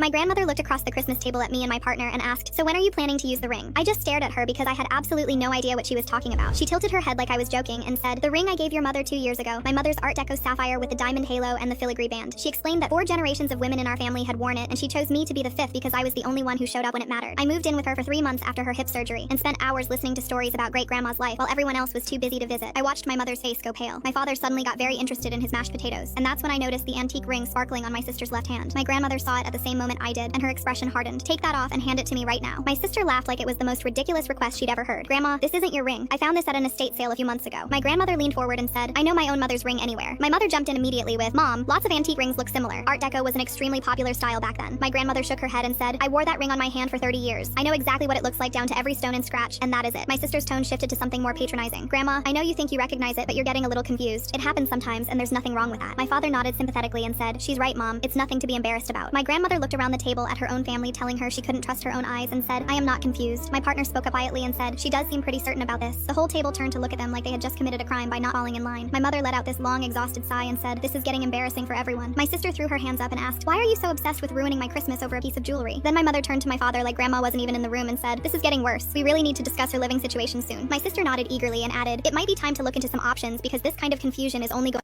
My grandmother looked across the Christmas table at me and my partner and asked, "So when are you planning to use the ring?" I just stared at her because I had absolutely no idea what she was talking about. She tilted her head like I was joking and said, "The ring I gave your mother 2 years ago. My mother's Art Deco sapphire with the diamond halo and the filigree band." She explained that 4 generations of women in our family had worn it, and she chose me to be the 5th because I was the only one who showed up when it mattered. I moved in with her for 3 months after her hip surgery and spent hours listening to stories about great-grandma's life while everyone else was too busy to visit. I watched my mother's face go pale. My father suddenly got very interested in his mashed potatoes, and that's when I noticed the antique ring sparkling on my sister's left hand. My grandmother saw it at the same moment I did, and her expression hardened. "Take that off and hand it to me right now." My sister laughed like it was the most ridiculous request she'd ever heard. "Grandma, this isn't your ring. I found this at an estate sale a few months ago." My grandmother leaned forward and said, "I know my own mother's ring anywhere." My mother jumped in immediately with, "Mom, lots of antique rings look similar. Art Deco was an extremely popular style back then." My grandmother shook her head and said, "I wore that ring on my hand for 30 years. I know exactly what it looks like down to every stone and scratch, and that is it." My sister's tone shifted to something more patronizing. "Grandma, I know you think you recognize it, but you're getting a little confused. It happens sometimes, and there's nothing wrong with that." My father nodded sympathetically and said, "She's right, Mom. It's nothing to be embarrassed about." My grandmother looked around the table at her own family, telling her she couldn't trust her own eyes, and said, "I am not confused." My partner spoke up quietly and said, "She does seem pretty certain about this." The whole table turned to look at them like they had just committed a crime by not falling in line. My mother let out this long, exhausted sigh and said, "This is getting embarrassing for everyone." My sister threw her hands up and asked, "Why are you so obsessed with ruining my Christmas over a piece of jewelry?" Then my mother turned to my father like Grandma wasn't even in the room and said, "This is getting worse. We really need to discuss her living situation soon." My sister nodded eagerly and added, "It might be time to look into some options because this kind of confusion is only going."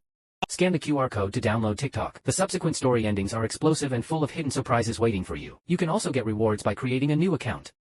Scan the QR code to download TikTok. The subsequent story endings are explosive and full of hidden surprises waiting for you. You can also get rewards by creating a new account.